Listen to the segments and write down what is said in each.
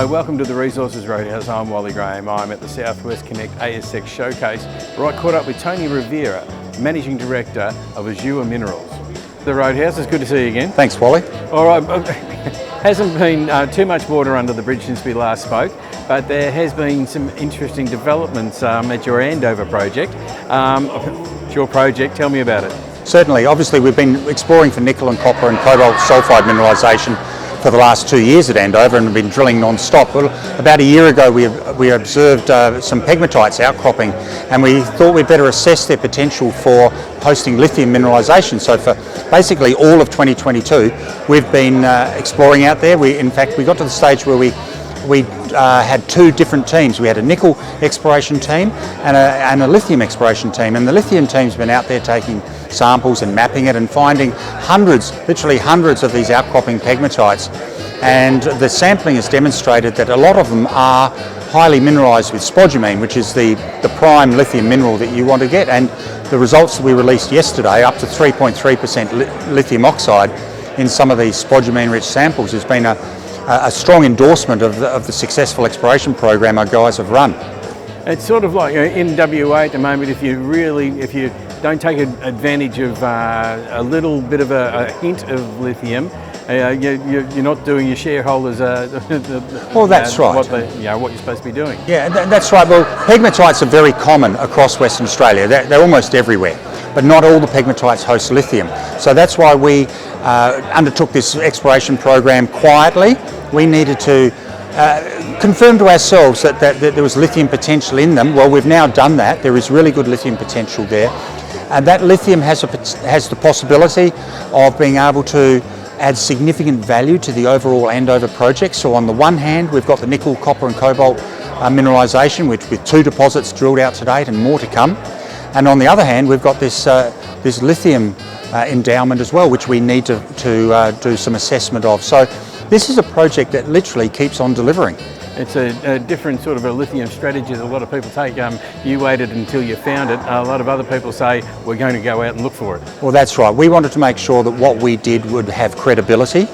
Welcome to the Resources Roadhouse. I'm Wally Graham. I'm at the South-West Connect ASX Showcase, where I caught up with Tony Rovira, Managing Director of Azure Minerals. The Roadhouse, it's good to see you again. Thanks, Wally. All right, hasn't been too much water under the bridge since we last spoke, but there has been some interesting developments at your Andover project. It's your project, tell me about it. Certainly, obviously we've been exploring for nickel and copper and cobalt sulfide mineralisation for the last 2 years at Andover and have been drilling non-stop. Well, about a year ago we observed some pegmatites outcropping, and we thought we'd better assess their potential for hosting lithium mineralisation. So for basically all of 2022 we've been exploring out there. In fact we got to the stage where we had two different teams. We had a nickel exploration team and a lithium exploration team, and the lithium team's been out there taking samples and mapping it and finding hundreds, literally hundreds of these outcropping pegmatites, and the sampling has demonstrated that a lot of them are highly mineralised with spodumene, which is the prime lithium mineral that you want to get. And the results that we released yesterday, up to 3.3% lithium oxide in some of these spodumene rich samples, has been a strong endorsement of the successful exploration program our guys have run. It's sort of like in WA at the moment, if you don't take advantage of a little bit of a hint of lithium, you're not doing your shareholders well, that's right. What you're supposed to be doing. Yeah, that's right. Well, pegmatites are very common across Western Australia. They're almost everywhere, but not all the pegmatites host lithium. So that's why we undertook this exploration program quietly. We needed to confirm to ourselves that there was lithium potential in them. Well, we've now done that. There is really good lithium potential there. And that lithium has the possibility of being able to add significant value to the overall Andover project. So on the one hand, we've got the nickel, copper and cobalt mineralisation, with 2 deposits drilled out to date and more to come. And on the other hand, we've got this lithium endowment as well, which we need to do some assessment of. So this is a project that literally keeps on delivering. It's a different sort of a lithium strategy that a lot of people take. You waited until you found it. A lot of other people say, we're going to go out and look for it. Well, that's right. We wanted to make sure that what we did would have credibility.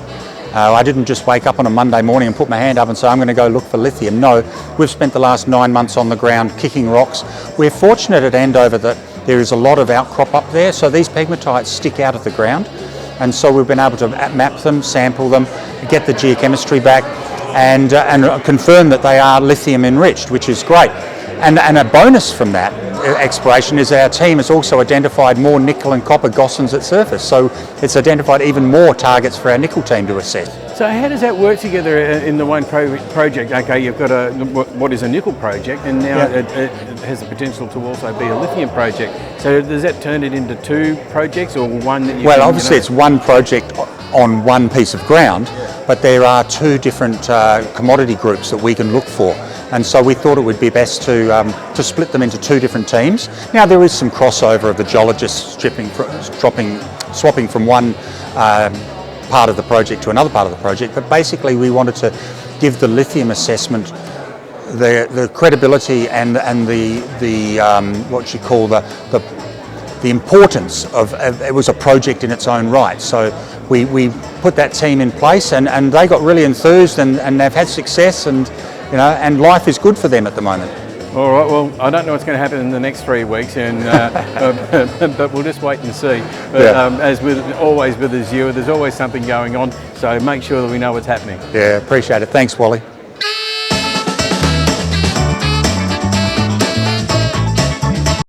I didn't just wake up on a Monday morning and put my hand up and say, I'm going to go look for lithium. No, we've spent the last 9 months on the ground kicking rocks. We're fortunate at Andover that there is a lot of outcrop up there, so these pegmatites stick out of the ground. And so we've been able to map them, sample them, get the geochemistry back, and confirm that they are lithium enriched, which is great. And a bonus from that exploration is our team has also identified more nickel and copper gossans at surface. So it's identified even more targets for our nickel team to assess. So how does that work together in the one project? Okay, you've got what is a nickel project, and now it has the potential to also be a lithium project. So does that turn it into 2 projects, or one that you? Well, obviously it's one project on one piece of ground, but there are 2 different commodity groups that we can look for, and so we thought it would be best to split them into 2 different teams. Now there is some crossover of the geologists swapping from one part of the project to another part of the project, but basically we wanted to give the lithium assessment the credibility and the what you call the importance of it was a project in its own right. So we put that team in place, and they got really enthused, and they've had success, and and life is good for them at the moment. All right, well, I don't know what's going to happen in the next 3 weeks, and but we'll just wait and see. But as always with Azure, there's always something going on, so make sure that we know what's happening. Yeah, appreciate it. Thanks, Wally.